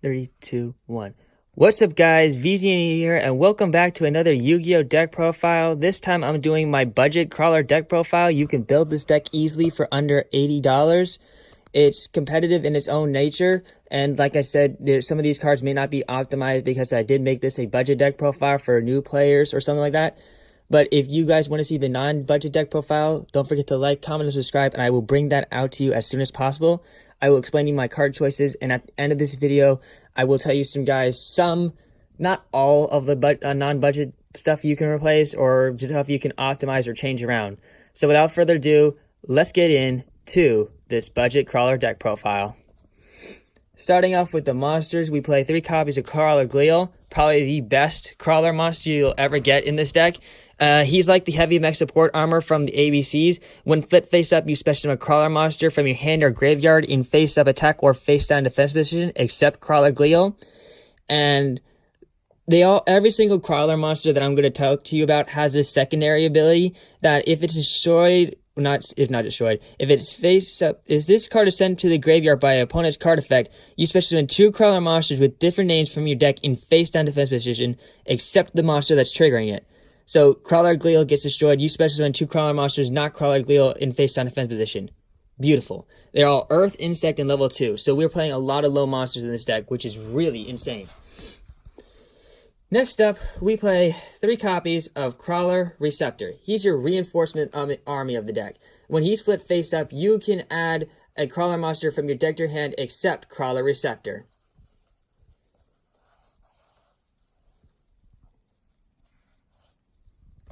3, 2, 1. What's up, guys? VZ here, and welcome back to another Yu-Gi-Oh! Deck profile. This time I'm doing my budget Krawler deck profile. You can build this deck easily for under $80. It's competitive in its own nature, and like I said, some of these cards may not be optimized because I did make this a budget deck profile for new players or something like that. But if you guys want to see the non-budget deck profile, don't forget to like, comment, and subscribe, and I will bring that out to you as soon as possible. I will explain you my card choices, and at the end of this video, I will tell you not all of the non-budget stuff you can replace or stuff you can optimize or change around. So without further ado, let's get into this budget Krawler deck profile. Starting off with the monsters, we play 3 copies of Krawler Glial, probably the best Krawler monster you'll ever get in this deck. He's like the heavy mech support armor from the ABCs. When flipped face up, you special summon a Krawler monster from your hand or graveyard in face up attack or face down defense position, except Krawler Glial. And every single Krawler monster that I'm going to talk to you about has this secondary ability that if it's destroyed, if it's face up, if this card is sent to the graveyard by an opponent's card effect, you special summon 2 Krawler monsters with different names from your deck in face down defense position, except the monster that's triggering it. So Krawler Glial gets destroyed, you special summon 2 Krawler monsters, not Krawler Glial, in face down defense position. Beautiful. They're all Earth, Insect, and level 2. So we're playing a lot of low monsters in this deck, which is really insane. Next up, we play 3 copies of Krawler Receptor. He's your reinforcement army of the deck. When he's flipped face up, you can add a Krawler monster from your deck to your hand except Krawler Receptor.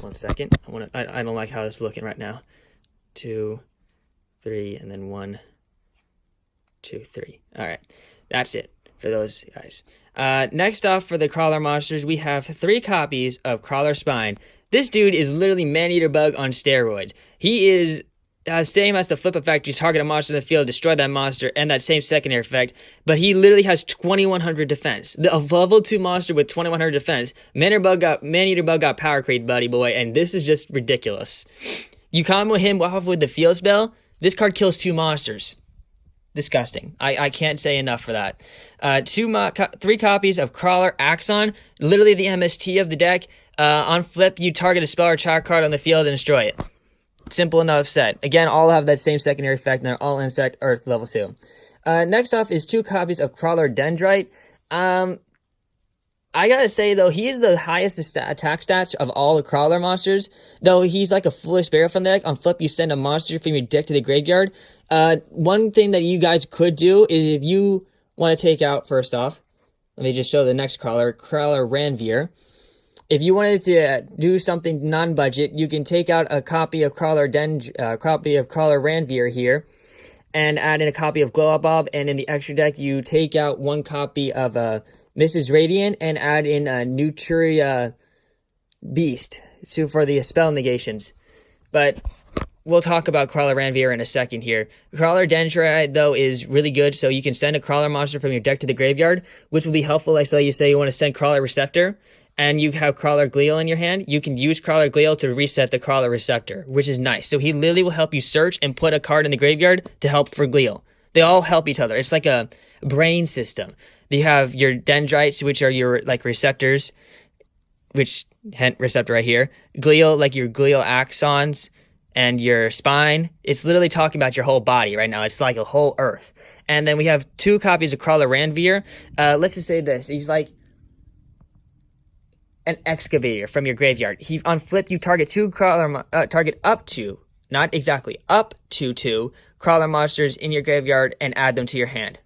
One second. I don't like how it's looking right now. 2, 3, and then 1, 2, 3. All right, that's it for those guys. Next off for the Krawler monsters, we have 3 copies of Krawler Spine. This dude is literally Man-Eater Bug on steroids. He is same as the flip effect. You target a monster in the field, destroy that monster, and that same secondary effect. But he literally has 2100 defense. A level 2 monster with 2100 defense. Man-Eater Bug got power creep, buddy boy, and this is just ridiculous. You combo him off with the field spell. This card kills 2 monsters. Disgusting. I can't say enough for that. 3 copies of Krawler Axon, literally the MST of the deck. On flip, you target a spell or child card on the field and destroy it. Simple enough set. Again, all have that same secondary effect, and they're all Insect, Earth, level 2. Next off is 2 copies of Krawler Dendrite. I gotta say, though, he is the highest attack stats of all the Krawler monsters. Though he's like a foolish barrel from the deck. On flip, you send a monster from your deck to the graveyard. One thing that you guys could do is if you want to take out, first off, let me just show the next Krawler Ranveer. If you wanted to do something non-budget, you can take out a copy of Krawler Ranveer here, and add in a copy of Glow Up Bob, and in the extra deck, you take out 1 copy of Mrs. Radiant, and add in a Nutria Beast for the spell negations. But we'll talk about Krawler Ranveer in a second here. Krawler Dendrite, though, is really good, so you can send a Krawler monster from your deck to the graveyard, which will be helpful. Like, say you want to send Krawler Receptor, and you have Krawler Glial in your hand, you can use Krawler Glial to reset the Krawler Receptor, which is nice. So he literally will help you search and put a card in the graveyard to help for Glial. They all help each other. It's like a brain system. You have your Dendrites, which are your like receptors, which hint receptor right here. Glial, like your glial axons, and your spine. It's literally talking about your whole body right now. It's like a whole Earth. And then we have 2 copies of Krawler Ranveer. Let's just say this. He's like an excavator from your graveyard. On flip, you target up to 2 Krawler monsters in your graveyard and add them to your hand.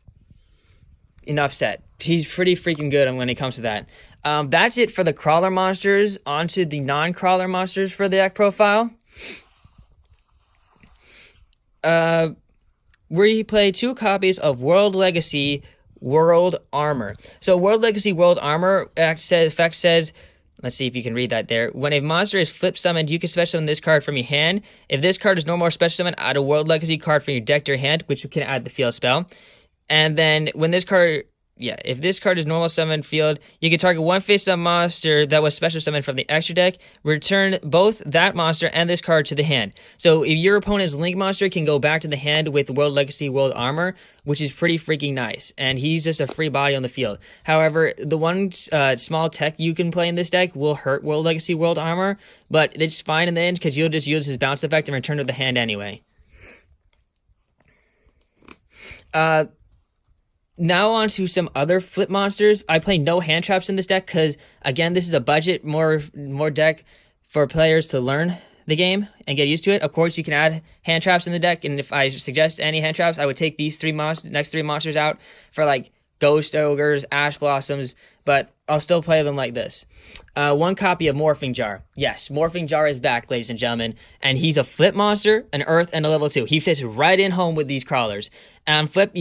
Enough said. He's pretty freaking good when it comes to that. That's it for the Krawler monsters. On to the non-Krawler monsters for the deck profile. We play 2 copies of World Legacy World Armor. So World Legacy World Armor effect says, let's see if you can read that there. When a monster is flip summoned, you can special summon this card from your hand. If this card is no more special summoned, add a World Legacy card from your deck to your hand, which you can add the field spell. And then when this card yeah, if this card is normal summon field, you can target one face-up monster that was special summoned from the extra deck. Return both that monster and this card to the hand. So if your opponent's Link monster can go back to the hand with World Legacy World Armor, which is pretty freaking nice. And he's just a free body on the field. However, the one small tech you can play in this deck will hurt World Legacy World Armor, but it's fine in the end because you'll just use his bounce effect and return to the hand anyway. Now on to some other flip monsters. I play no hand traps in this deck because, again, this is a budget more deck for players to learn the game and get used to it. Of course, you can add hand traps in the deck, and if I suggest any hand traps, I would take these next three monsters out for like Ghost Ogres, Ash Blossoms, but I'll still play them like this. One copy of Morphing Jar. Yes, Morphing Jar is back, ladies and gentlemen, and he's a flip monster, an earth, and a level 2. He fits right in home with these crawlers. On flip,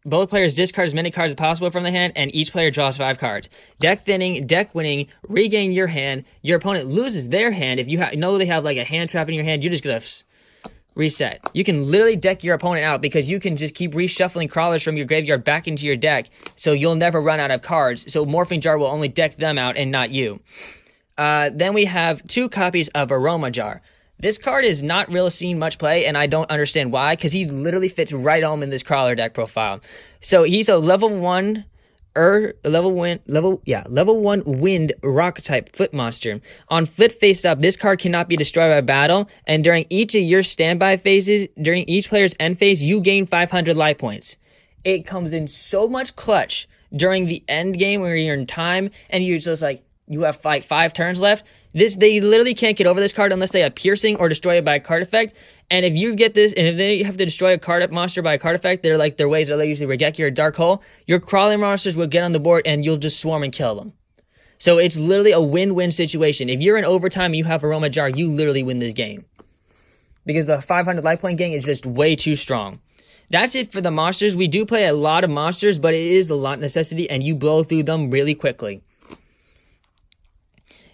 both players discard as many cards as possible from the hand, and each player draws 5 cards. Deck thinning, deck winning, regain your hand. Your opponent loses their hand. If you know they have like a hand trap in your hand, you're just gonna reset. You can literally deck your opponent out because you can just keep reshuffling crawlers from your graveyard back into your deck, so you'll never run out of cards. So Morphing Jar will only deck them out and not you. Then we have 2 copies of Aroma Jar. This card is not really seen much play, and I don't understand why, because he literally fits right on in this crawler deck profile. So he's a level 1 level 1 wind rock type flip monster. On flip face up, this card cannot be destroyed by battle, and during each of your standby phases, during each player's end phase, you gain 500 life points. It comes in so much clutch during the end game where you're in time and you're just like, you have 5 turns left. They literally can't get over this card unless they have piercing or destroy it by a card effect. And if you get this, and if they have to destroy a card monster by a card effect, they're like their ways that they usually Regeki or Dark Hole. Your crawling monsters will get on the board and you'll just swarm and kill them. So it's literally a win-win situation. If you're in overtime and you have Aroma Jar, you literally win this game. Because the 500 life point gang is just way too strong. That's it for the monsters. We do play a lot of monsters, but it is a lot necessity and you blow through them really quickly.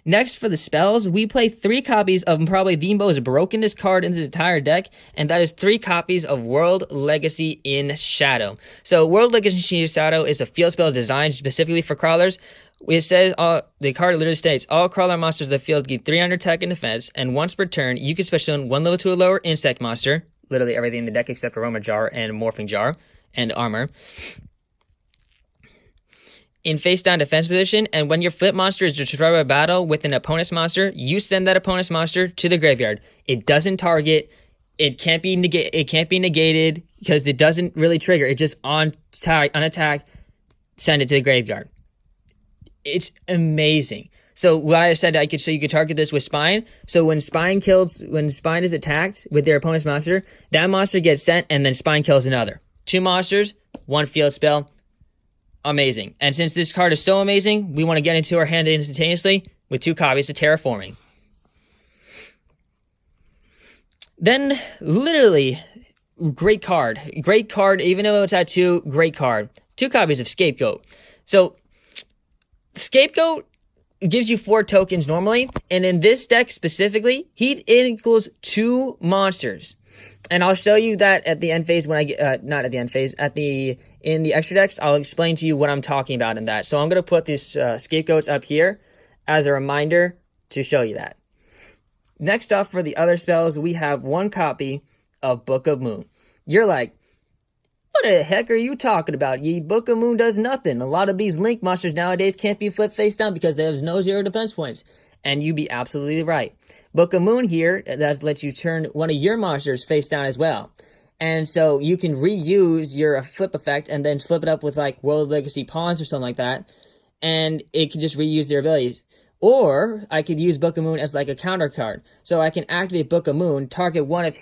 Next, for the spells, we play 3 copies of probably the most brokenest card in the entire deck, and that is 3 copies of World Legacy in Shadow. So, World Legacy in Shadow is a field spell designed specifically for crawlers. It says, the card literally states, all crawler monsters in the field get 300 attack and defense, and once per turn, you can special summon 1 level 2 or lower insect monster, literally everything in the deck except Aroma Jar and Morphing Jar, and armor, in face-down defense position, and when your flip monster is destroyed by battle with an opponent's monster, you send that opponent's monster to the graveyard. It doesn't target. It can't be negated because it doesn't really trigger. It just on attack, send it to the graveyard. It's amazing. So what I said, you could target this with Spine. So when Spine is attacked with their opponent's monster, that monster gets sent, and then Spine kills another. 2 monsters, 1 field spell. Amazing. And since this card is so amazing, we want to get into our hand instantaneously with 2 copies of Terraforming. Then, literally, great card. Great card, even though it's at 2, great card. 2 copies of Scapegoat. So, Scapegoat gives you 4 tokens normally, and in this deck specifically, it equals 2 monsters. And I'll show you that at the end phase when I get, not at the end phase, in the extra decks, I'll explain to you what I'm talking about in that. So I'm going to put these scapegoats up here as a reminder to show you that. Next up for the other spells, we have 1 copy of Book of Moon. You're like, what the heck are you talking about? Book of Moon does nothing. A lot of these Link monsters nowadays can't be flipped face down because they have no 0 defense points. And you'd be absolutely right. Book of Moon here, that lets you turn one of your monsters face down as well. And so you can reuse your flip effect and then flip it up with like World Legacy Pawns or something like that. And it can just reuse their abilities. Or I could use Book of Moon as like a counter card. So I can activate Book of Moon, target one of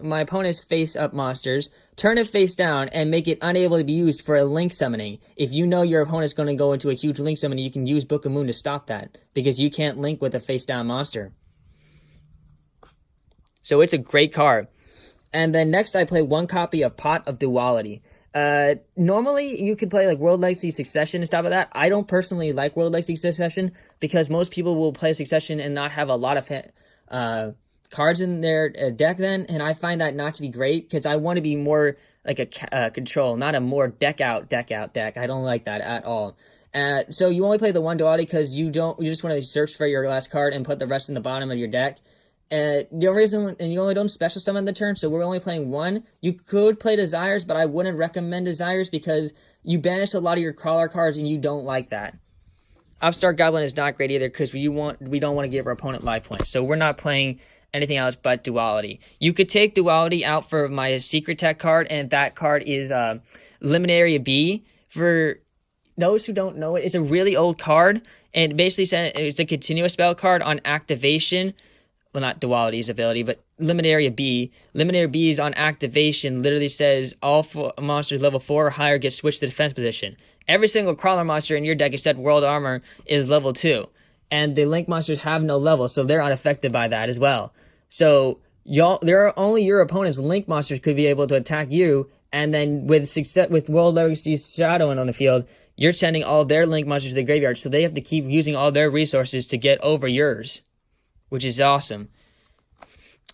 my opponent's face-up monsters, turn it face down, and make it unable to be used for a Link summoning. If you know your opponent's going to go into a huge Link summoning, you can use Book of Moon to stop that, because you can't Link with a face-down monster. So it's a great card. And then next I play 1 copy of Pot of Duality. Normally you could play like World Legacy Succession and stuff like that. I don't personally like World Legacy Succession because most people will play Succession and not have a lot of cards in their deck then, and I find that not to be great because I want to be more like a control, not a more deck out deck. I don't like that at all. So you only play the one duality because you just want to search for your last card and put the rest in the bottom of your deck. The only reason, and you only don't special summon the turn, so we're only playing one. You could play Desires, but I wouldn't recommend Desires because you banish a lot of your Krawler cards and you don't like that. Upstart Goblin is not great either because we don't want to give our opponent life points, so we're not playing anything else but Duality. You could take Duality out for my Secret Tech card, and that card is Liminaria B. For those who don't know it, it's a really old card, and basically it's a continuous spell card on activation. Well, not Duality's ability, but Liminaria B. Liminaria B is on activation, literally says all monsters level 4 or higher get switched to defense position. Every single Krawler monster in your deck except World Armor is level 2. And the Link monsters have no level, so they're unaffected by that as well. So only your opponent's Link monsters could be able to attack you, and then with World Legacy Shadowing on the field, you're sending all their Link monsters to the graveyard, so they have to keep using all their resources to get over yours, which is awesome.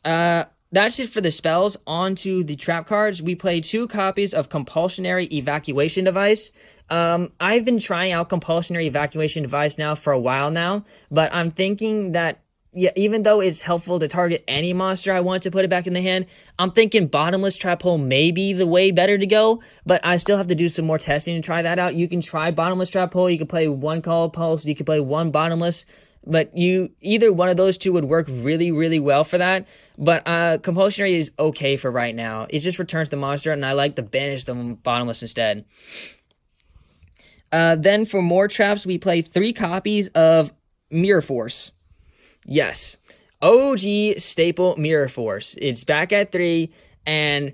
That's it for the spells. On to the trap cards. We play 2 copies of Compulsionary Evacuation Device. I've been trying out Compulsionary Evacuation Device now for a while now, but I'm thinking that, yeah, even though it's helpful to target any monster I want to put it back in the hand, I'm thinking Bottomless Trap Hole may be the way better to go, but I still have to do some more testing to try that out. You can try Bottomless Trap Hole, you can play 1 Call Pulse, you can play 1 Bottomless, but either one of those 2 would work really, really well for that. But Compulsionary is okay for right now. It just returns the monster, and I like to banish the Bottomless instead. Then for more traps, we play 3 copies of Mirror Force. Yes. OG staple Mirror Force. It's back at 3, and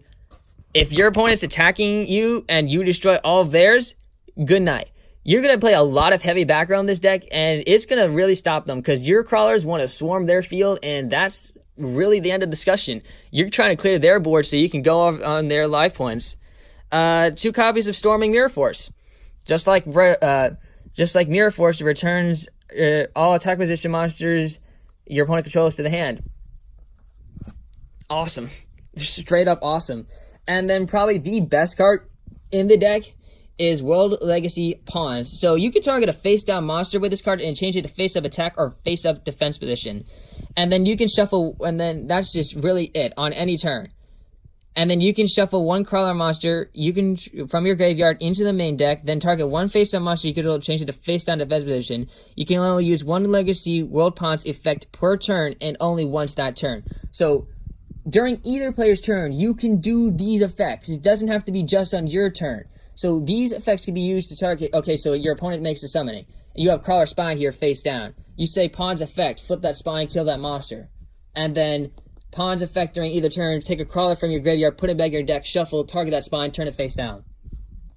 if your opponent's attacking you and you destroy all of theirs, good night. You're going to play a lot of heavy background in this deck, and it's going to really stop them because your Crawlers want to swarm their field, and that's really the end of discussion. You're trying to clear their board so you can go off on their life points. 2 copies of Storming Mirror Force. Just like Mirror Force, it returns all attack position monsters your opponent controls to the hand. Awesome. Straight up awesome. And then probably the best card in the deck is World Legacy Pawns. So you can target a face-down monster with this card and change it to face-up attack or face-up defense position. And then you can shuffle, and then that's just really it on any turn. And then you can shuffle 1 Krawler monster from your graveyard into the main deck, then target 1 face-down monster you can change it to face-down defense position. You can only use 1 Legacy World Pawns effect per turn and only once that turn. So during either player's turn, you can do these effects. It doesn't have to be just on your turn. So these effects can be used to target, okay, so your opponent makes a summoning. You have Krawler Spine here face down. You say Pawn's effect, flip that spine, kill that monster. And then Pawn's effect during either turn, take a Krawler from your graveyard, put it back in your deck, shuffle, target that spine, turn it face down.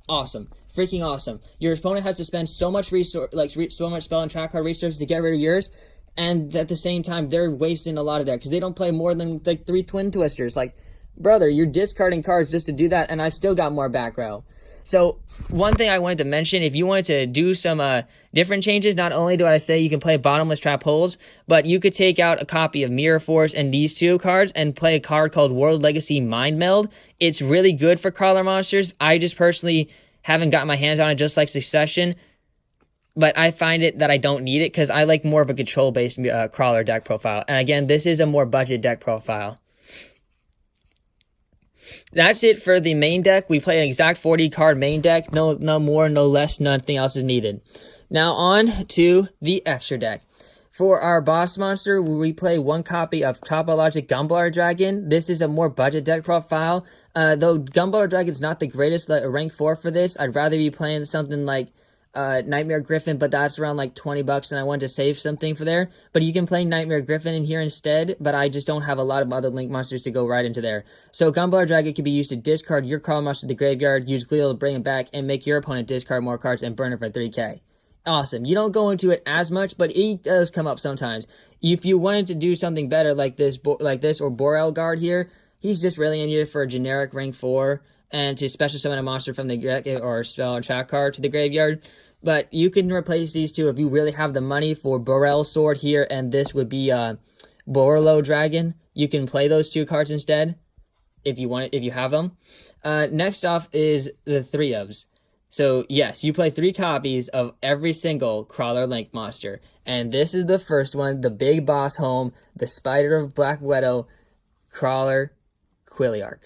Awesome. Freaking awesome. Your opponent has to spend so much so much spell and trap card resources to get rid of yours, and at the same time, they're wasting a lot of that, because they don't play more than, 3 Twin Twisters. Like, brother, you're discarding cards just to do that, and I still got more back row. So, one thing I wanted to mention, if you wanted to do some different changes, not only do I say you can play Bottomless Trap Holes, but you could take out a copy of Mirror Force and these 2 cards and play a card called World Legacy Mind Meld. It's really good for Krawler monsters. I just personally haven't got my hands on it, just like Succession, but I find it that I don't need it because I like more of a control-based Krawler deck profile. And again, this is a more budget deck profile. That's it for the main deck. We play an exact 40 card main deck. No more, no less, nothing else is needed. Now on to the extra deck. For our boss monster, we play 1 copy of Topologic Gumblar Dragon. This is a more budget deck profile. Though Gumblar Dragon's not the greatest rank 4 for this, I'd rather be playing something like Nightmare Griffin, but that's around like $20 and I wanted to save something for there. But you can play Nightmare Griffin in here instead, but I just don't have a lot of other Link monsters to go right into there. So Gumblar Dragon can be used to discard your Krawler monster to the graveyard, use Gleal to bring it back, and make your opponent discard more cards and burn it for 3k. Awesome. You don't go into it as much, but it does come up sometimes. If you wanted to do something better like this or Borel Guard here, he's just really in here for a generic rank 4 and to special summon a monster from the deck or spell or trap card to the graveyard. But you can replace these 2 if you really have the money for Borel Sword here, and this would be Borlo Dragon. You can play those 2 cards instead. if you have them. Next off is the 3-ofs. So yes, you play 3 copies of every single Krawler Link monster. And this is the first one, the Big Boss Home, the Spider of Black Widow, Krawler Quilliark.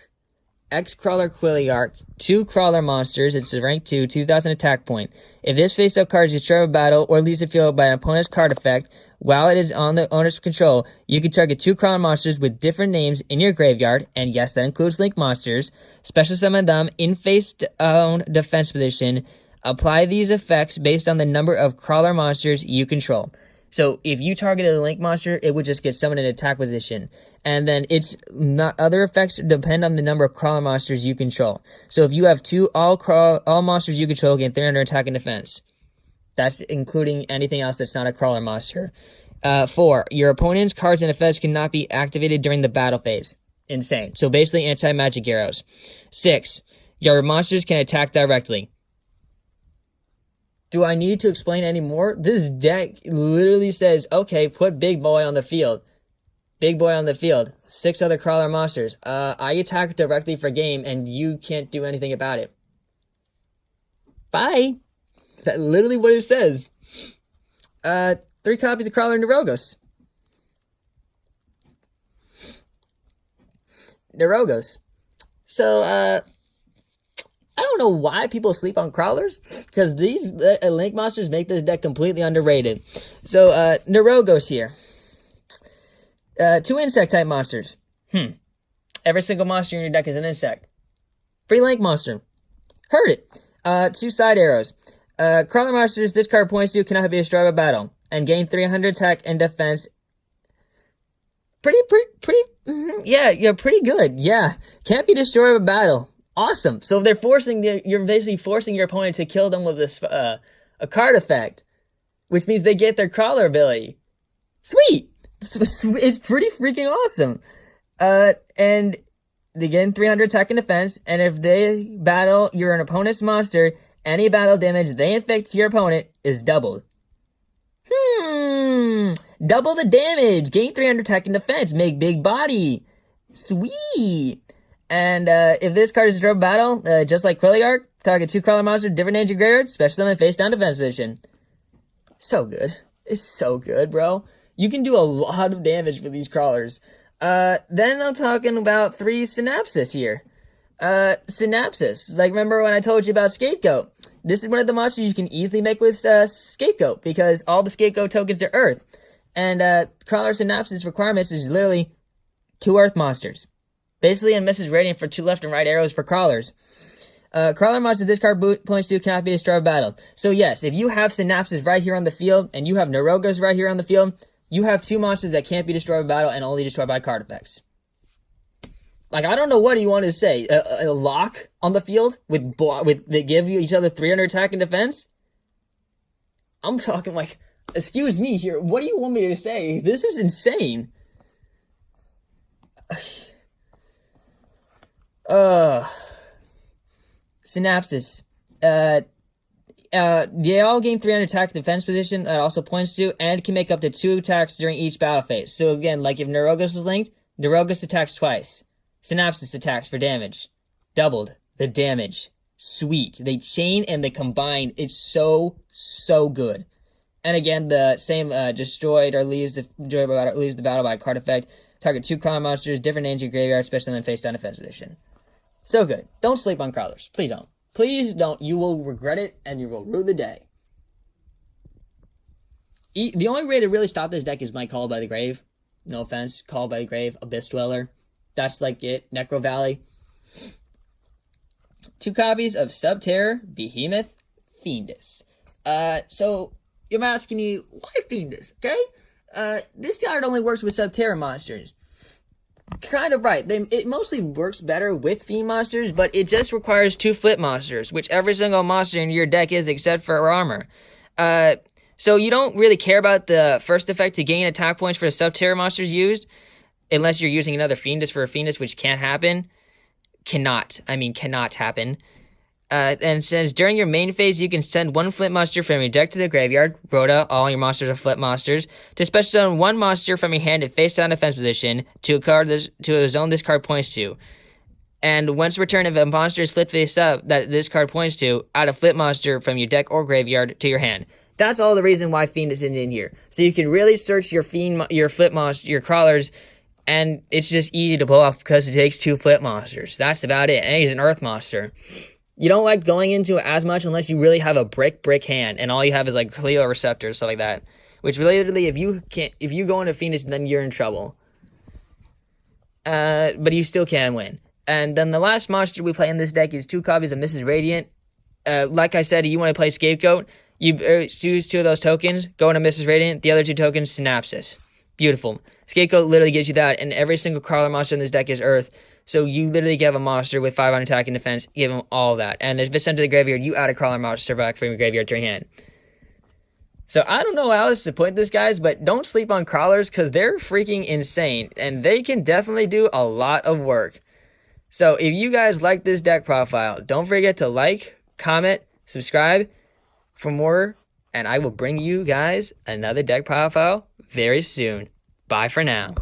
X-Krawler Quilliark, 2 Krawler monsters, it's a rank 2, 2000 attack point. If this face-up card is destroyed by battle or leaves the field by an opponent's card effect, while it is on the owner's control, you can target 2 Krawler monsters with different names in your graveyard, and yes, that includes Link monsters, special summon them in face-down defense position, apply these effects based on the number of Krawler monsters you control. So if you targeted a Link monster, it would just get summoned in attack position. And then it's not, other effects depend on the number of Krawler monsters you control. So if you have 2 all monsters you control gain 300 attack and defense. That's including anything else that's not a Krawler monster. 4, your opponent's cards and effects cannot be activated during the battle phase. Insane. So basically anti-magic arrows. 6, your monsters can attack directly. Do I need to explain any more? This deck literally says, okay, put Big Boy on the field. Big Boy on the field. 6 other Krawler monsters. I attack directly for game, and you can't do anything about it. Bye. That's literally what it says. 3 copies of Krawler Neurogos. Neurogos. So, I don't know why people sleep on Krawlers, because these Link monsters make this deck completely underrated. So, Neurogos here. 2 insect-type monsters. Every single monster in your deck is an insect. Free Link monster. Heard it. 2 side arrows. Krawler monsters, this card points to, cannot be destroyed by battle, and gain 300 attack and defense. Pretty good. Yeah. Can't be destroyed by battle. Awesome. So they're you're basically forcing your opponent to kill them with this, a card effect, which means they get their Krawler ability. Sweet. It's pretty freaking awesome. And they gain 300 attack and defense, and if they battle an opponent's monster, any battle damage they inflict to your opponent is doubled. Double the damage. Gain 300 attack and defense. Make big body. Sweet. And if this card is destroyed by battle, just like Quilliark, target 2 Krawler monsters, different names in graveyard, special summon face down defense position. So good. It's so good, bro. You can do a lot of damage with these Krawlers. Then I'm talking about 3 Synapses here. Synapses. Like, remember when I told you about Scapegoat? This is one of the monsters you can easily make with Scapegoat, because all the Scapegoat tokens are Earth. And Krawler Synapses requirements is literally 2 Earth monsters. Basically, a Mrs. Radiant for 2 left and right arrows for Krawlers. Krawler monsters this card points to cannot be destroyed by battle. So yes, if you have Synapses right here on the field, and you have Neurogos right here on the field, you have 2 monsters that can't be destroyed by battle and only destroyed by card effects. Like, I don't know what you want to say. A lock on the field with they give you each other 300 attack and defense? I'm talking like, excuse me here, what do you want me to say? This is insane. Synapses. They all gain 300 attack defense position, that also points to, and can make up to 2 attacks during each battle phase. So again, like if Neurogos is linked, Neurogos attacks twice. Synapses attacks for damage. Doubled the damage. Sweet. They chain and they combine. It's so good. And again, the same destroyed or leaves the battle by a card effect. Target 2 Krawler monsters, different names in your graveyard, especially in face down defense position. So good. Don't sleep on Krawlers. Please don't. Please don't. You will regret it, and you will rue the day. The only way to really stop this deck is my Call by the Grave. No offense. Call by the Grave, Abyss Dweller. That's like it. Necro Valley. 2 copies of Subterror, Behemoth, Fiendus. So, you're asking me, why Fiendus? Okay? This card only works with Subterror monsters. Kind of right. It mostly works better with Fiend monsters, but it just requires 2 flip monsters, which every single monster in your deck is except for armor. So you don't really care about the first effect to gain attack points for the Subterror monsters used, unless you're using another Fiendus for a Fiendus, which can't happen. Cannot happen. And says, during your main phase, you can send 1 flip monster from your deck to the graveyard. Rhoda, all your monsters are flip monsters. To special summon 1 monster from your hand in face down defense position to a zone this card points to. And once return, if a monster is flip face up that this card points to, add a flip monster from your deck or graveyard to your hand. That's all the reason why Fiend is in here. So you can really search your flip monster, your crawlers, and it's just easy to pull off because it takes 2 flip monsters. That's about it. And he's an earth monster. You don't like going into it as much unless you really have a brick hand, and all you have is like Cleo Receptor, stuff like that. Which literally, if you go into Phoenix, then you're in trouble. But you still can win. And then the last monster we play in this deck is 2 copies of Mrs. Radiant. Like I said, you want to play Scapegoat, you choose 2 of those tokens, go into Mrs. Radiant, the other 2 tokens, Synapsis. Beautiful. Scapegoat literally gives you that, and every single crawler monster in this deck is Earth. So you literally have a monster with 5 on attack and defense, give him all of that. And if it's sent to the graveyard, you add a crawler monster back from your graveyard to your hand. So I don't know how else to put this, guys, but don't sleep on crawlers because they're freaking insane, and they can definitely do a lot of work. So if you guys like this deck profile, don't forget to like, comment, subscribe for more, and I will bring you guys another deck profile very soon. Bye for now.